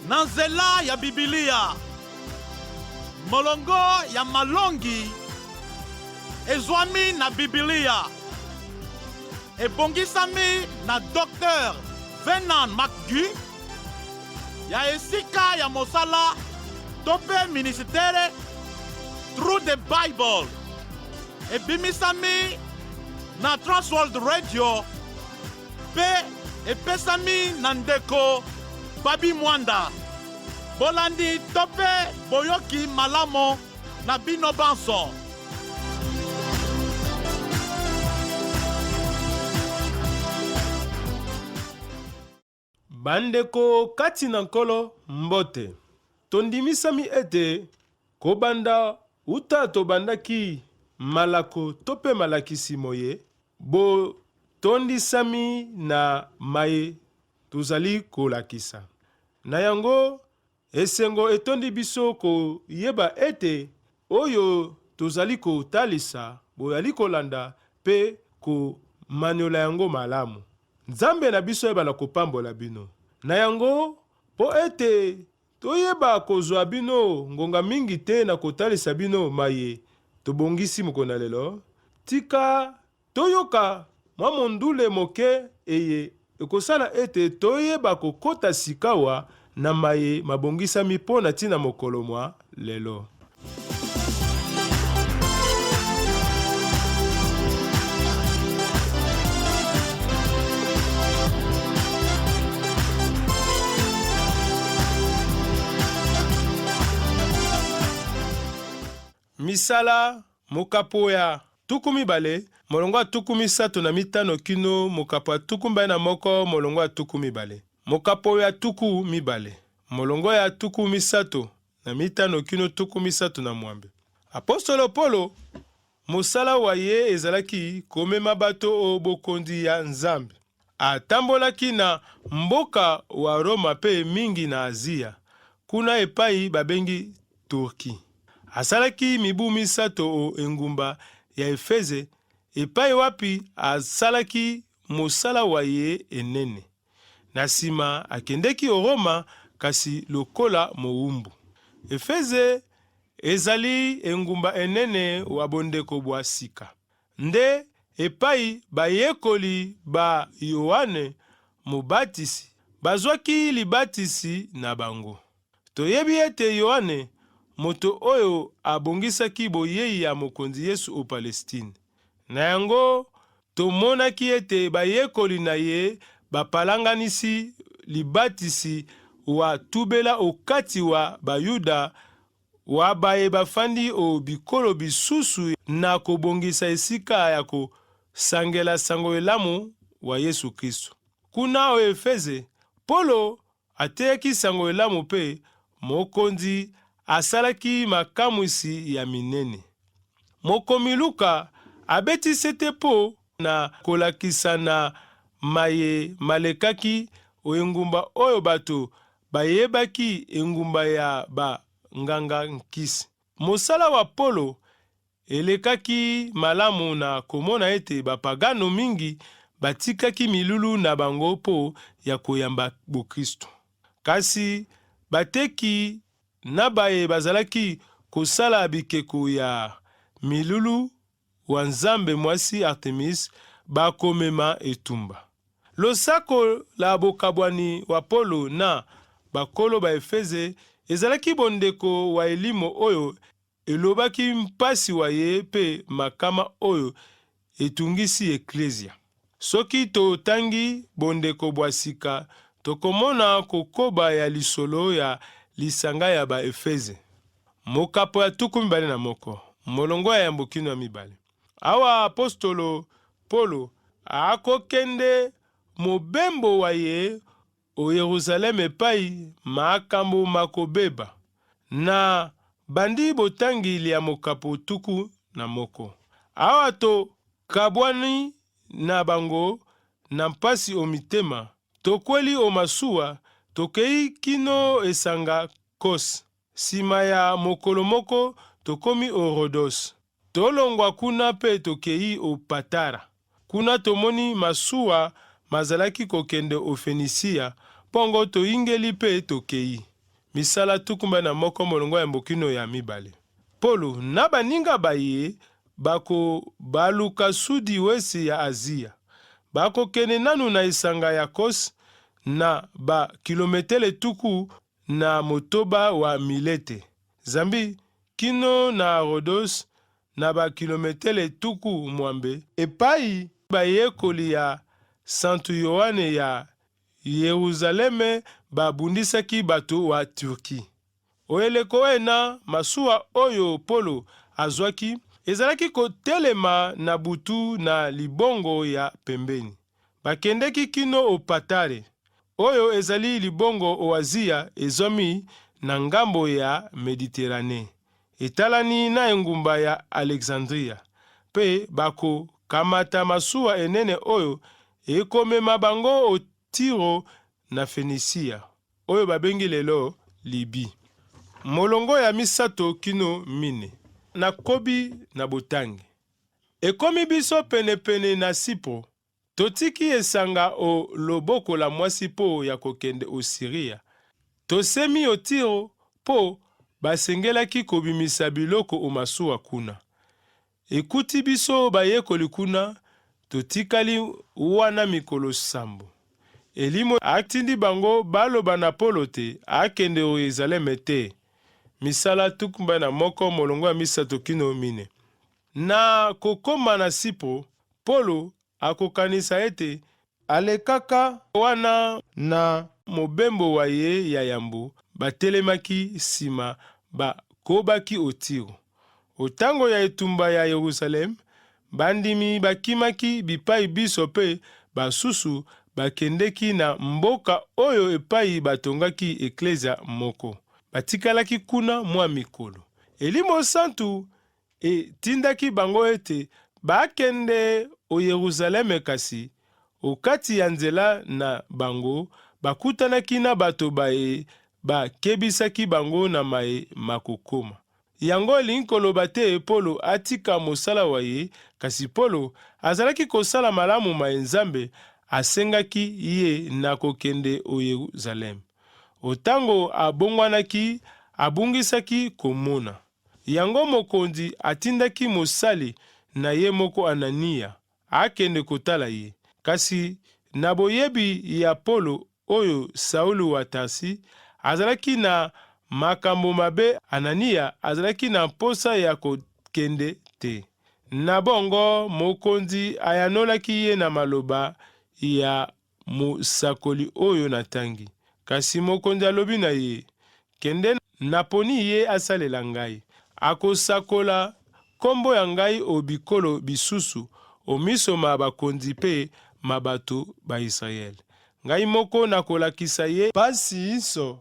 na nzela ya Bibilia. Molongo ya malongi ezwami na Bibilia. Ebongisami na Dr. Venan McGee ya esika ya mosala tope ministere Through the Bible. Ebimisami na Transworld Radio pe epesami na ndeko Babi Mwanda. Bolandi tope boyoki malamo na bino banso. Bandeko kati na nkolo mbote. Tondimisami ete kobanda uta tobandaki malako tope malakisi moye. Bo tondisami na maye tuzali kolakisa. Na yango esengo etondi biso ko yeba ete oyo tuzali ko talisa boyali kolanda pe ko manyola yango malamu. Nzambe na biso yeba na kopambola bino. Na yango po ete toyeba kozwa bino ngonga mingi te na kotalisa bino maye tobongisi mokona lelo. Tika toyoka mwa mondule moke eye ekosala ete toyeba kokota sikawa na maye mabongisami mpo na ntina mokolo mwa lelo. Misala mokapo ya tuku mibale, molongo ya tuku misato na mitano kino mokapo ya tuku mbaye na moko molongo ya tuku mibale. Mokapo ya tuku mibale, molongo ya tuku misato na mitano kino tuku misato na mwambe. Apostolo Polo, mosala wa ye ezalaki komema bato o bokondi ya Nzambe. Atambolaki na mboka wa Roma pe mingi na Azia, kuna epai babengi Turki. Asalaki mibu misato o engumba ya Efeze, epai wapi asalaki mosala wa ye enene. Na sima akendeki o Roma kasi lokola mowumbu. Efeze ezali engumba enene wa bondeko bwa sika. Nde epai bayekoli ba Yohane Mubatisi bazwaki libatisi na bango. Toyebi ete Yohane moto oyo abongisaki boyei ya mokonzi Yesu o Palestine. Na yango tomonaki ete bayekoli na ye bapalanganisi libatisi wa tubela okati wa bayuda wa baye bafandi o bikolo bisusu na kobongisa esika ya kosangela sango elamu wa Yesu Kristo. Kuna o Efeze, Polo ateyaki sango elamu pe mokonzi asalaki makamwisi ya minene. Mokomi Luka abeti sete po na kolakisa na maye malekaki o engumba oyo bato bayebaki engumba ya ba nganga nkisi. Mosala wa Polo elekaki malamu na komona ete bapagano mingi batikaki milulu na bango po ya koyamba Bokristo. Kasi bateki na baye bazalaki kosala bikeko ya milulu wa nzambe mwasi Artemis bakomema etumba. Losako la bokabwani wa Polo na bakolo ba Efeze ezalaki bondeko wa elimo oyo elobaki mpasi wa ye pe makama oyo etungisi eklesia. Soki totangi bondeko bwa sika tokomona kokoba ya lisolo ya lisanga ya ba Efeze. Mokapo ya tuku mibale na moko, molongo ya yambokino ya mibale. Awa apostolo Polo akokende mobembo wa ye o Yerusalem epai makambo makobeba na bandi botangili ya mokapo tuku na moko. Awa to kabwani na bango na mpasi o mitema, tokweli o masuwa, tokei kino esanga Kos. Sima ya mokolo moko tokomi o Rodos. Tolongwa kuna pe tokei o Patara. Kuna tomoni masuwa mazalaki kokende o Fenisia, pongo toingeli pe tokei. misala tukumba na moko molongo ya mbokino ya mibale. Polo na baninga baye bako baluka sudi wesi ya Azia. Bako kene nanu na isanga ya Kos na ba kilometele tuku na motoba wa Milete. Zambi kino na Rodos na ba kilometele tuku mwambe. Epai bayekoli ya Santu Yohane ya Yerusaleme babundisaki bato wa Turki. Oyeleko ena masuwa oyo Polo azwaki ezalaki kotelema na butu na libongo ya pembeni. Bakendeki kino opatare oyo ezali libongo oazia ezomi na ngambo ya Mediterane etalani na engumba ya Alexandria. Pe bako kamata masuwa enene oyo ekomema bango o Tiro na Fenisia oyo babengi lelo Libi. Molongo ya misato kino mine na kobi na botangi. Ekomi biso penepene na Sipro. Totiki esanga o loboko la mwasi po ya kokende o Siria. Tosemi o Tiro po basengelaki kobimisa biloko o masuwa kuna. Ekuti biso bayekoli kuna, totikali wana mikolo sambo. Elimo atindi bango baloba na Polo te akende o Yerusaleme te. Misala tukumba na moko molongo ya misato kino mine. Na kokoma na Sipro, Polo akokanisa ete alekaka wana na mobembo wa ye ya yambo batelemaki sima bakobaki o Tiro. Otango ya etumba ya Yerusalem, bandimi bakimaki bipai biso pe basusu bakendeki na mboka oyo epai batongaki eklezia moko. Batikalaki kuna mwa mikolo. Elimo santu etindaki bango ete bakende o Yerusaleme kasi okati ya nzela na bango bakutanaki na bato baye bakebisaki bango na maye makokoma. Yango elingi koloba te Polo atika mosala wa ye, kasi Polo azalaki kosala malamu ma Nzambe asengaki ye na kokende o Yerusaleme. Otango abongwanaki abungisaki komona. Yango mokonzi atindaki mosali na ye moko Anania akende kotala ye. Kasi na boyebi ya Polo oyo Saulu wa Tarsi azalaki na makambo mabe, Anania azalaki na posa ya kokende te. Na bongo mokonzi ayanolaki ye na maloba ya musakoli oyo na tangi. Kasi mokonzi alobi na ye, kende naponi ye asalela ngai. Akosakola kombo ya ngai o bikolo bisusu o miso ma bakonzi pe mabato ba Israel. Ngai moko nakolakisa ye pasi iso.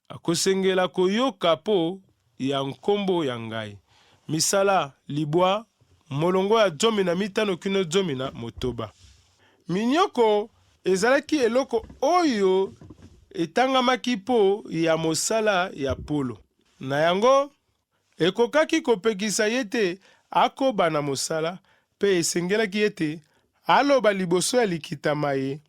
Akosengela koyoka po ya nkombo ya ngai. Misala libwa molongo ya 15 kino 16 Minyoko ezalaki eloko oyo etangamaki po ya mosala ya Polo. Na yango ekokaki kopekisa yete akoba na mosala pe esengelaki yete aloba liboso ya likitama ye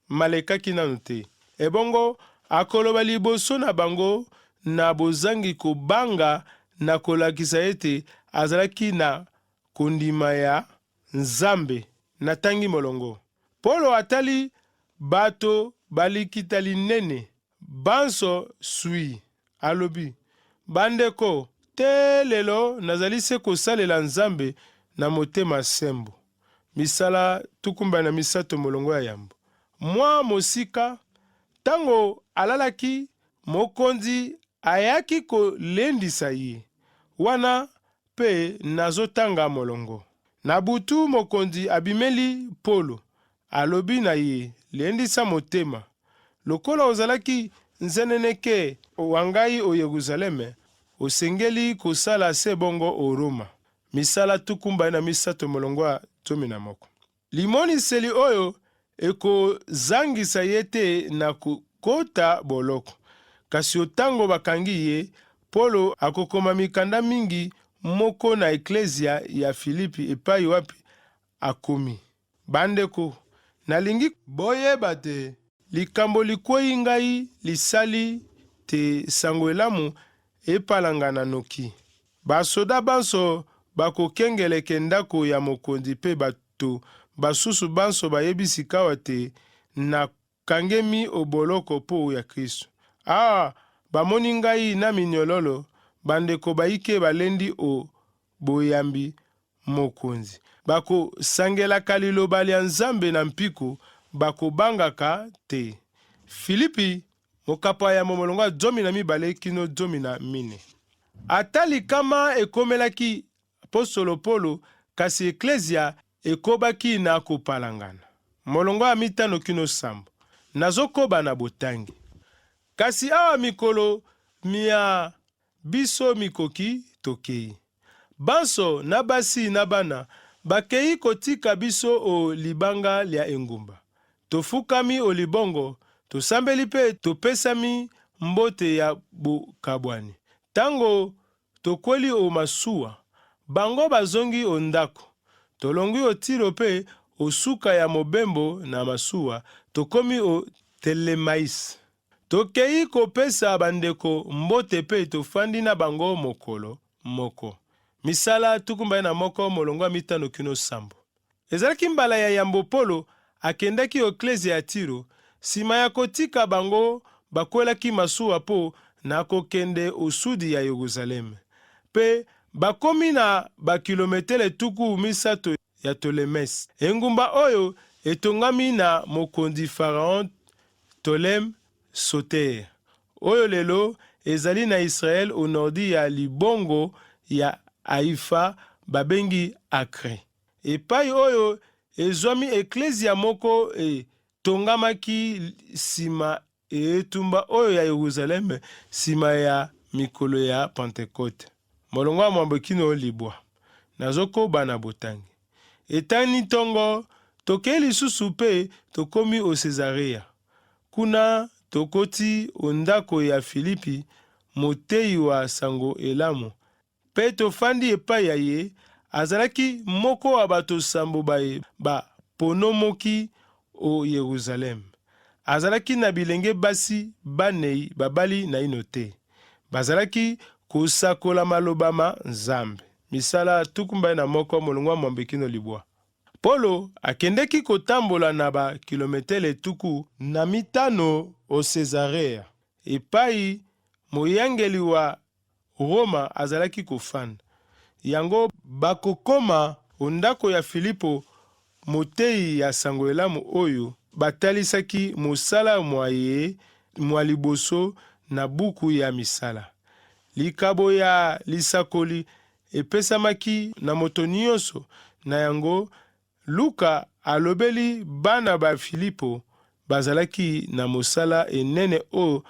malekaki nanu te. Ebongo akoloba liboso na bango na bozangi kobanga na kolakisa ete azalaki na kondima ya Nzambe na tangi molongo. Polo atali bato balikita linene banso sui alobi, bandeko te lelo nazali se kosalela Nzambe na motema sembo. Misala tukumba na misato molongo ya yambo. Mwa mosika tango alalaki mokonzi ayaki kolendisa ye. Wana pe nazotanga molongo. Na butu mokonzi abimeli Polo alobi na ye, lendisa motema. Lokola ozalaki nzeneneke wangai o Yerusaleme, osengeli kosala se bongo o Roma. Misala tukumba na misato molongo ya 11. Limoniseli oyo ekozangisa ye te na kokota boloko. Kasi otango bakangi ye, Polo akokoma mikanda mingi moko na eklezia ya Filipi epai wapi akomi. Bandeko, nalingi boyeba te likambo likwei ngai lisali te sango elamu epalangana noki. Basoda banso bakokengeleke ndako ya mokonzi mpe bato basusu banso bayebisi kawa te na kangemi oboloko po ya Kristo. Bamoni ngai na minyololo, bandeko baike balendi o boyambi mokonzi. Bakosangelaka liloba lya Nzambe na mpiku, bakobangaka te. Filipi, mokapa ya molongo 12 kino 14. Ata likama ekomelaki apostolo Polo, kasi eklezia ekobaki na kopalangana. Molongo ya 5 kino 7. Nazokoba na botangi. Kasi awa mikolo mia biso mikoki tokei. Banso na basi na bana bakei kotika biso o libanga lia engumba. Tofukami o libongo, tosambeli pe topesami mbote ya bokabwani. Tango tokweli o masuwa, bango bazongi o ndako. Tolongwi o Tiro pe o suka ya mobembo na masuwa, tokomi o Telemais. Tokei kopesa bandeko mbote pe tofandi na bango mokolo moko. Misala tukumba na moko molongo 5 kino 7. Ezalaki mbala ya yambo Polo akendaki o eklezia ya Tiro, sima ya kotika bango bakwelaki masuwa po na kokende osudi ya Yerusaleme. Pe bakomi na bakilometele 3 ya Tolemes. Engumba oyo etongami na mokonzi Faraon Tolem Soter, oyo lelo ezali na Israel o nordi ya libongo ya Haifa babengi Akre. Epai oyo ezwami eklezia moko etongamaki sima etumba oyo ya Yerusaleme sima ya mikolo ya Pentekote. Molongo wa mwambo kino libwa. Nazokoba na botangi. Etani tongo tokei lisusu pe tokomi o Cesarea. Kuna tokoti ondako ya Filipi, motei wa sango elamu. Pe tofandi epai ya ye, azalaki moko wa bato sambo baponomoki o Yerusalem. Azalaki na bilenge basi banei babali na ino te. Bazalaki kosakola maloba ma Nzambe. Misala tukumba na moko molongwa mwambekino libwa. Polo akendeki kotambola na ba kilometele 5 o Cesarea. Epai moyangeli wa Roma azalaki kofanda. Yango bakokoma ondako ya Filipo, motei ya sango elamu oyo batalisaki mosala mwaye mwa liboso na buku ya misala. Likabo ya lisakoli epesamaki na moto nyonso, na yango Luka alobeli bana ba Filipo bazalaki na mosala enene o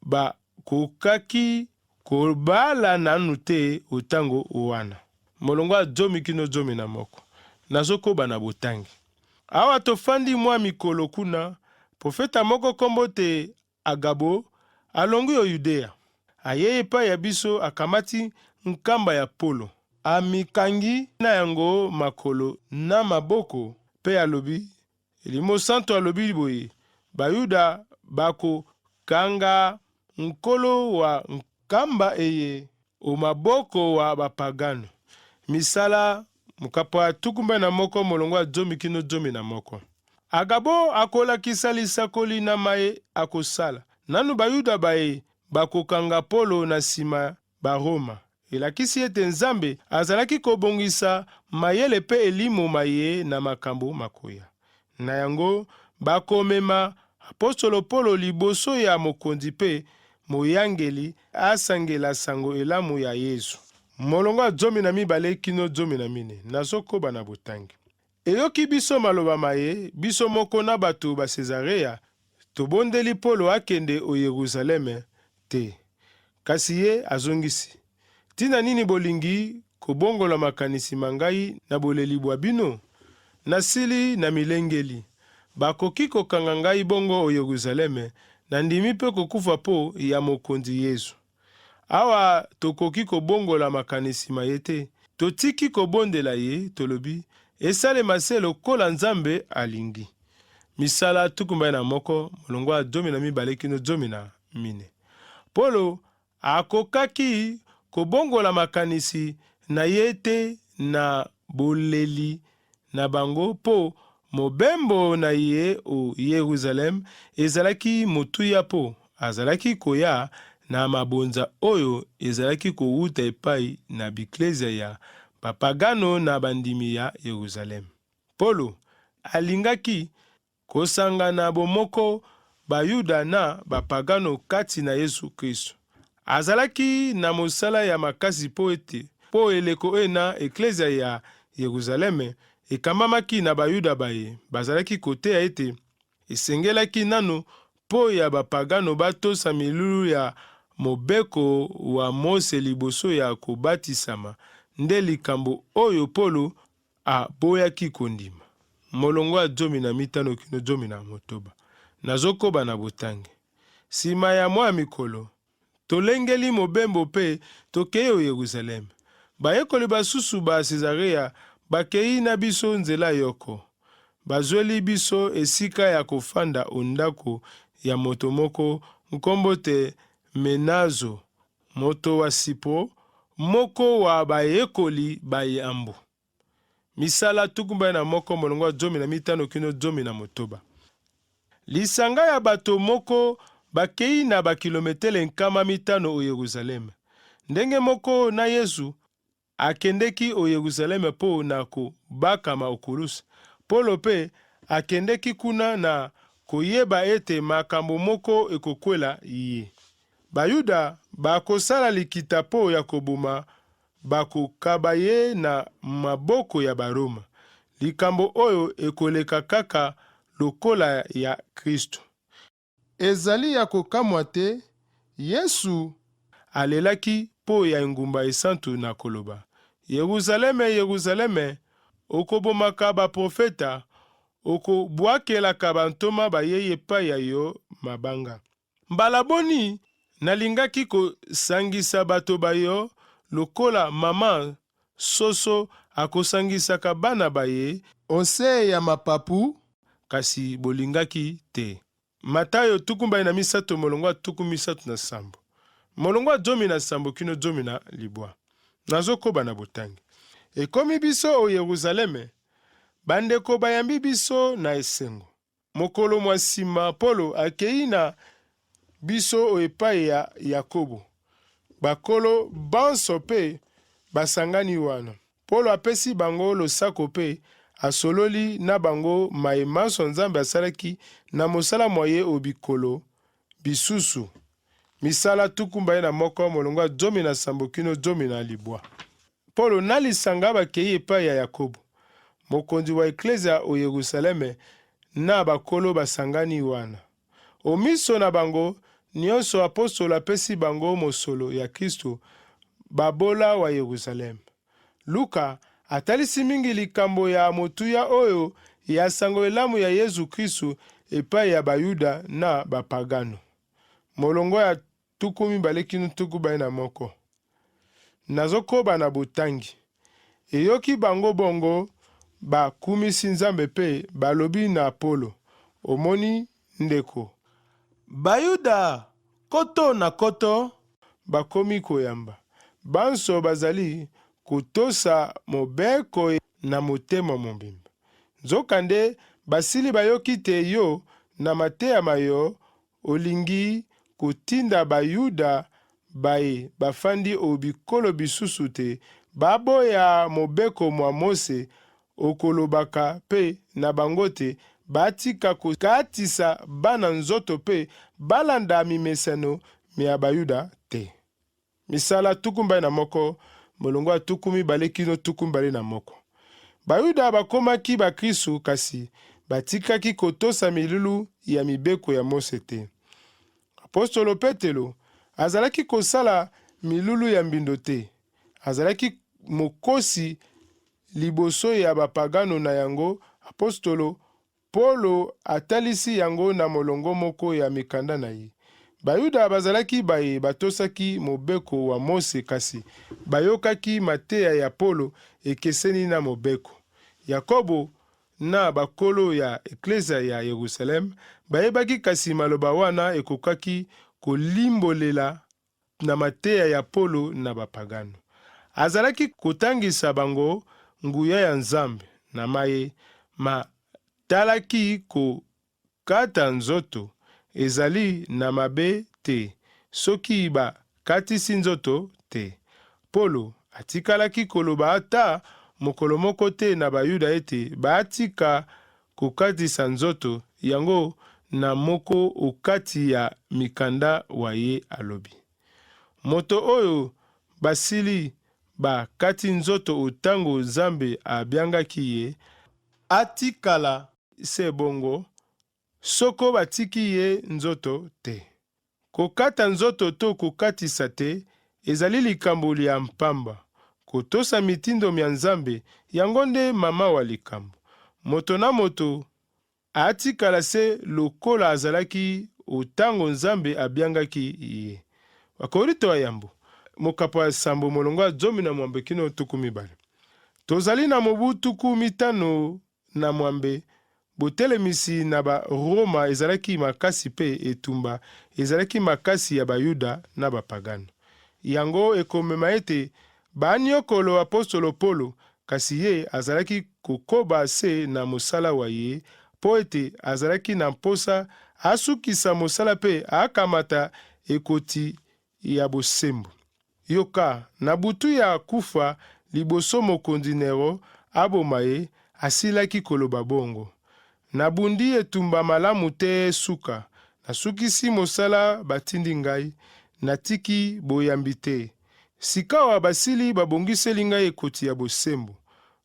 bakokaki kobala nanu te otango wana. Molongo ya 10 kino 11. Nazokoba na botangi. Awa tofandi mwa mikolo kuna, profeta moko kombo te Agabo alongi o Yudea. Aye epai ya biso akamati nkamba ya Polo. Amikangi na yango makolo na maboko pe alobi, elimo santo alobi boye, Bayuda bako kanga nkolo wa nkamba eye o maboko wa bapagano. Misala mukapa tukumba na moko molongo ya 10 kino 11. Agabo akolakisa lisakoli na maye akosala. Nanu Bayuda baye bakokanga Polo na sima Baroma. Elakisi ete Nzambe azalaki kobongisa mayele pe elimo maye na makambo makoya. Na yango bakomema apostolo Polo liboso ya mokonzi pe moyangeli asangela sango elamu ya Yesu. Molongo 12 kino 14. Nazokoba na botangi. Eyoki biso maloba maye, biso moko na bato ba Cesarea, tobondeli Polo akende o Yerusaleme te. Kasi ye azongisi, tina nini bolingi kobongola makanisi mangai na boleli bwa bino? Nasili na milengeli. Bakoki kokanga ngai bongo o Yerusaleme, na ndimi pe kokufa po ya mokonzi Yesu. Awa tokoki kobongola makanisi mayete, totiki kobondela ye, tolobi, esale maselo kola Nzambe alingi. Misala tukumba na moko, molongo 12 kino 14. Polo akokaki kobongola makanisi na ye te na boleli na bango po mobembo na ye o Yerusalem ezalaki motuya po azalaki koya na mabonza oyo ezalaki kowuta epai na biklezia ya bapagano na bandimi ya Yerusalem. Polo alingaki kosangana bomoko bayuda na bapagano kati na Yesu Kristo. Azalaki na mosala ya makasi po eleko na eklezia ya Yerusaleme ekambamaki na bayuda baye bazalaki koteya ete esengelaki nanu po ya bapagano batosa milulu ya mobeko wa Mose liboso ya kobatisama nde likambo oyo Polo aboyaki kondima. Molongo ya 15 kino 19 nazokoba na botangi. Sima ya mwa mikolo tolengeli mobembo pe tokei o Yerusalem. Bayekoli basusu ba Cesarea bakei na biso nzela yoko. Bazweli biso esika ya kofanda ondako ya moto moko nkombo te Menazo, moto wa Sipo, moko wa bayekoli bayambo. Misala tukumba na moko molongo 15 kino 19. Lisanga ya bato moko bakei na bakilometele 50 o Yerusalem. Ndenge moko na Yesu akendeki o Yerusalem po na kobakama okulusi. Polo pe akendeki kuna na koyeba ete makambo moko ekokwela ye. Bayuda bakosala likita po ya koboma bakokaba ye na maboko ya Baroma. Likambo oyo ekoleka kaka lokola ya Kristo. Ezali ya kokamwa te, Yesu alelaki po ya engumba esantu na koloba: Yerusaleme, Yerusaleme, okobomaka baprofeta, okobwakelaka bantoma bayei epai ya yo mabanga. Mbala boni nalingaki kosangisa bato bayo lokola mama soso akosangisaka bana baye onse ya mapapu, kasi bolingaki te. Matayo 23 molongo 37. Molongo 17 kino 19. Nazokoba na botangi. Ekomi biso o Yerusaleme, bandeko bayambi biso na esengo. Mokolo mwa nsima Polo akei na biso o epai ya Yakobo. Bakolo banso pe basangani wana. Polo apesi bango losako pe asololi na bango mayemanso Nzambe asalaki na mosala mwaye o bikolo bisusu. Misala tukumba na moko molongo 17 kino 19. Polo na lisanga bakei epai ya Yakobo, mokonzi wa eklezia o Yerusaleme, na bakolo basangani wana. O miso na bango nyonso apostolo apesi bango mosolo ya Kristo babola wa Yerusaleme. Luka atalisi mingi likambo ya motuya oyo ya sango elamu ya Yesu Kristo epai ya bayuda na bapagano. Molongo ya 21. Nazokoba na botangi. Eyoki bango bongo bakumisi Nzambe pe balobi na Polo: omoni ndeko, bayuda koto na koto bakomi koyamba. Banso bazali kotosa mobeko na motema mobimba. Nzokande basili bayoki te yo na mateya mayo olingi kotinda bayuda baye bafandi o bikolo bisusu te baboya mobeko mwa Mose okolobaka pe na bango te batika kokatisa bana nzoto pe balanda mimeseno ya bayuda te. Misala tukumba na moko molongo 12 kino 21. Bayuda bakomaki bakristu kasi batikaki kotosa milulu ya mibeko ya Mose te. Apostolo Petelo azalaki kosala milulu ya mbindo te. Azalaki mokosi liboso ya bapagano na yango. Apostolo Polo atalisi yango na molongo moko ya mikanda na ye. Bayuda bazalaki baye batosaki mobeko wa Mose kasi bayokaki mateya ya Polo ekeseni na mobeko. Yakobo na bakolo ya eklezia ya Yerusalem bayebaki kasi maloba wana ekokaki kolimbolela na mateya ya Polo na bapagano. Azalaki kotangisa bango nguya ya Nzambe na maye, ma talaki kokata nzoto ezali na mabe te, soki bakatisi nzoto te. Polo atikalaki koloba ata mokolo moko te na Bayuda ete batika kokatisa nzoto yango na moko okati ya mikanda wa ye alobi. Moto oyo basili bakati nzoto otango Nzambe abiangaki ye, atikala se bongo soko batiki ye nzoto te. Kokata nzoto to kokatisa te ezali likambo ya mpamba. Kotosa mitindo mya Nzambe yango nde mama wa likambo. Moto na moto atikala se lokola azalaki otango Nzambe abiangaki ye. Wakorito ayambo mokapo ya sambo molongo zomi na mwambe kino tuku mibale. Tozali na mobu tuku mitano na mwambe, botelemisi na ba Roma ezalaki makasi pe etumba ezalaki makasi ya Bayuda na bapagano. Yango ekomema ete banyokolo apostolo Polo, kasi ye azalaki kokoba se na mosala wa ye, po ete azalaki na mposa asukisa mosala pe akamata ekoti ya bosembo. Yoka na butu ya kufa liboso mokonzi Nero aboma ye, asilaki koloba bongo: nabundi etumba malamu te suka, nasukisi mosala batindi ngai, natiki boyambi te. Sikawa basili babongiseli ngai ekoti ya bosembo.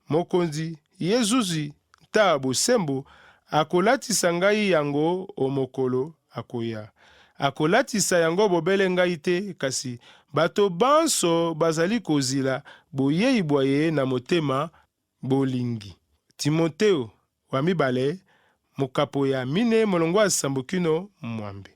Mokonzi Yezuzi ta bosembo akolatisa ngai yango omokolo akoya. Akolatisa yango bobele ngai te, kasi bato banso bazali kozila boyei bwaye na motema bolingi. Timoteo wa mibale, mokapo ya mine molongo ya sambo kino mwambe.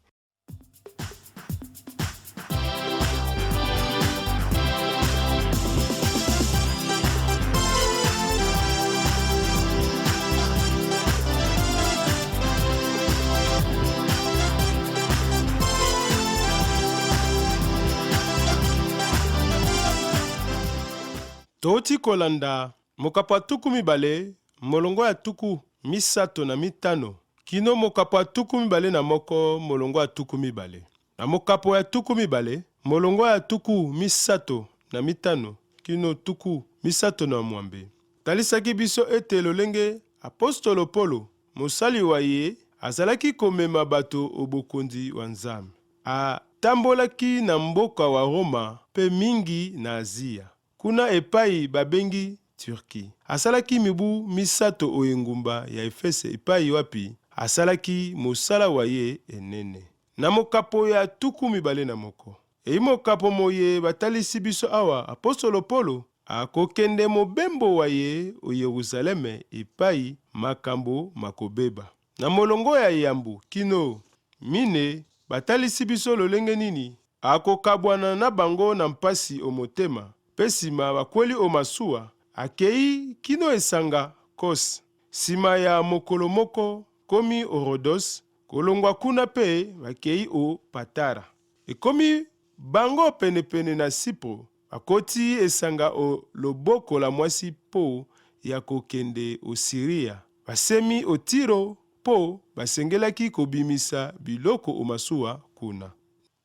Toti kolanda mokapo ya tuku mibale molongo ya tuku misato na mitano kino mokapo ya tuku mibale na moko molongo ya tuku mibale. Na mokapo ya tuku mibale molongo ya tuku misato na mitano kino tuku misato na mwambe. Talisaki biso ete lolenge apostolo Polo, mosali wa ye, azalaki komema bato obokonzi wa Nzambe. Atambolaki na mboka wa Roma pe mingi na Azia, kuna epai babengi Turki. Asalaki mibu misato oengumba ya Efese epai wapi asalaki mosala wa ye enene. Na mokapo ya tuku mibale na moko, mokapo moye batalisi biso awa apostolo Polo akokende mobembo wa ye o Yerusaleme epai makambo makobeba. Na molongo ya yambu kino mine batalisi biso lolenge nini akokabwana na bango na mpasi omotema, pe sima bakweli omasuwa akei kino esanga Kos. Sima ya mokolo moko komi Orodos, kolongwa kuna pe bakei o Patara. Ekomi bango penepene na Sipro, akoti esanga o loboko la mwasi po ya kokende o Siria. Basemi o Tiro po basengelaki kobimisa biloko o masuwa kuna.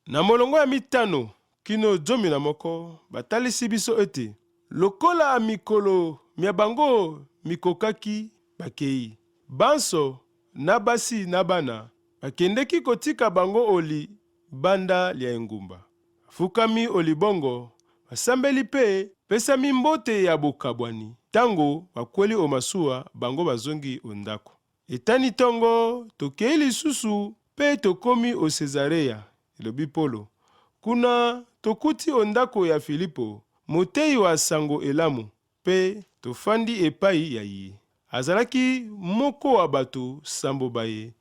Na molongo ya mitano kino zomi na moko batalisi biso ete lokola mikolo mia bango mikokaki bakei. Banso na basi na bana bakendeki kotika bango oli banda lia engumba. Fukami olibongo basambeli pe pesami mbote ya bokabwani. Tango bakweli omasuwa bango bazongi ondako. Etani tongo tokei lisusu pe tokomi o Cesarea, elobi Polo. Kuna tokuti ondako ya Filipo, motei wa sango elamu, pe tofandi epai ya ye. Azalaki moko wa bato sambo baye,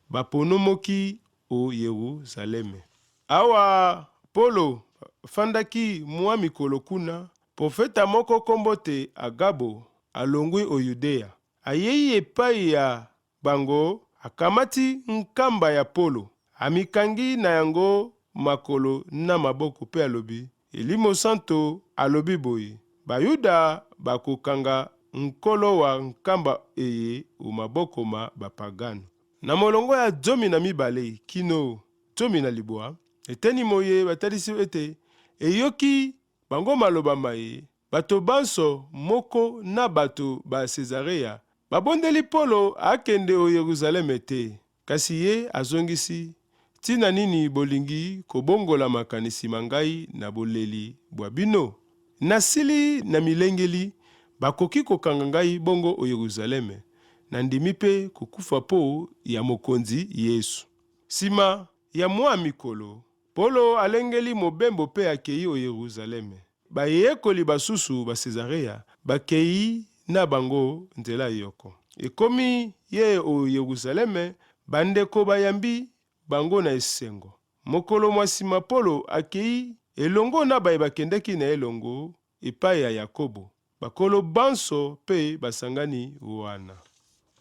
baponomoki o Yerusaleme. Awa Polo fandaki mwa mikolo kuna, profeta moko kombote Agabo alongwi o Yudea. Ayei epai ya bango akamati nkamba ya Polo, amikangi na yango makolo na maboko pe alobi. Elimo Santo alobi boye. Bayuda bakokanga nkolo wa nkamba eye umaboko ma bapagano. Na molongo ya 12 kino 16 eteni moye batalisi ete eyoki bango maloba maye bato banso moko na bato ba Cesarea babondeli Polo akende o Yerusaleme te. Kasi ye azongisi, tina nini bolingi kobongola makanisi mangai na boleli bwa bino? Nasili na milengeli bakoki kokanga ngai bongo o Yerusaleme, na ndimi pe kokufa po ya mokonzi Yesu. Sima ya mwa mikolo, Polo alengeli mobembo pe akei o Yerusaleme. Bayekoli basusu ba Cesarea bakei na bango nzela yoko. Ekomi ye o Yerusaleme, bandeko bayambi bango na esengo. Mokolo mwasima Polo akei elongo na baye bakendeki na elongo epai ya Yakobo. Bakolo banso pe basangani wana.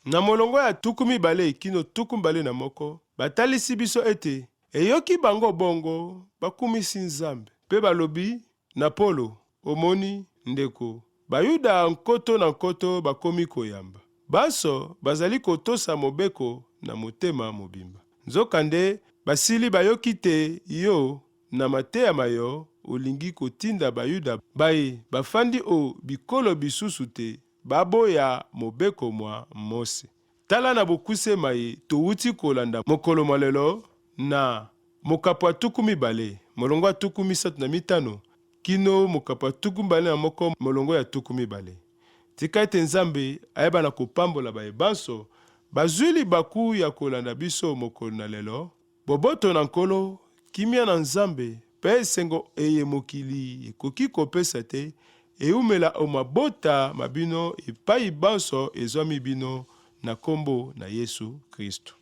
Na molongo ya 12 kino 21 batalisi biso ete eyoki bango bongo bakumisi Nzambe. Pe balobi na Polo, omoni ndeko, Bayuda nkoto na nkoto bakomi koyamba. Banso bazali kotosa mobeko na motema mobimba. Nzokande basili bayoki te yo na mateya mayo olingi kotinda Bayuda baye bafandi o bikolo bisusu te baboya mobeko mwa Mose. Tala na bokuse maye touti kolanda mokolo malelo na mokapo ya 12 molongo ya 35 kino mokapo ya 21 molongo ya 12. Tika ete Nzambe ayeba na kopambola baye banso bazwili baku ya kolanda biso mokolo na lelo. Boboto na nkolo kimia na Nzambe pe esengo eye mokili ekoki kopesa te eumela o mabota mabino epai banso ezwami bino na kombo na Yesu Kristo.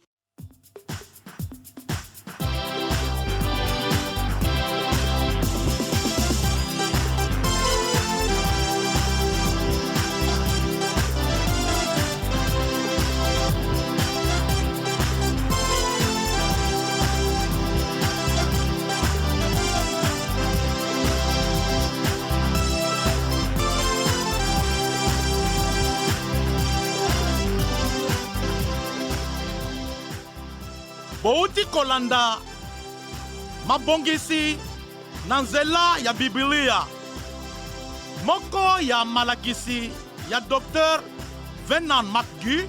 Bouti kolanda mabongisi na nzela ya Biblia. Moko ya malakisi ya Dr. Vernon McGee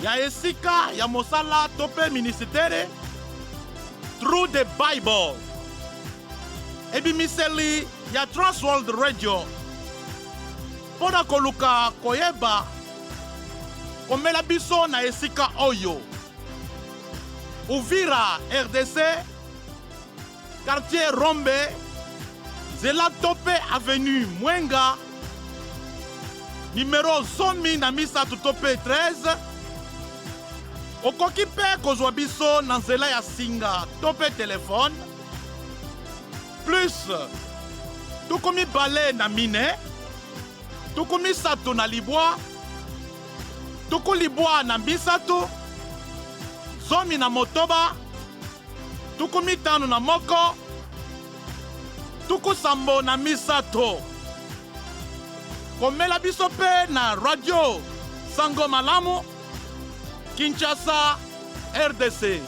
ya esika ya mosala tope ministere Through the Bible. Ebimiseli ya Transworld Radio. Pona koluka koyeba komela biso na esika oyo. Uvira, RDC, quartier Rombe, Zela Tope Avenue Mwenga, numéro 100 na misa Tope 13, okoki pe kozwa biso na nzela ya singa tope telefone, plus tukomi bale na mine, tukomi sato na libwa, tuku libwa na bisato, zomi na motoba, tuku 5 na moko, tuku sambo na misato. Komela biso pe na radio Sango Malamu, Kinshasa, RDC.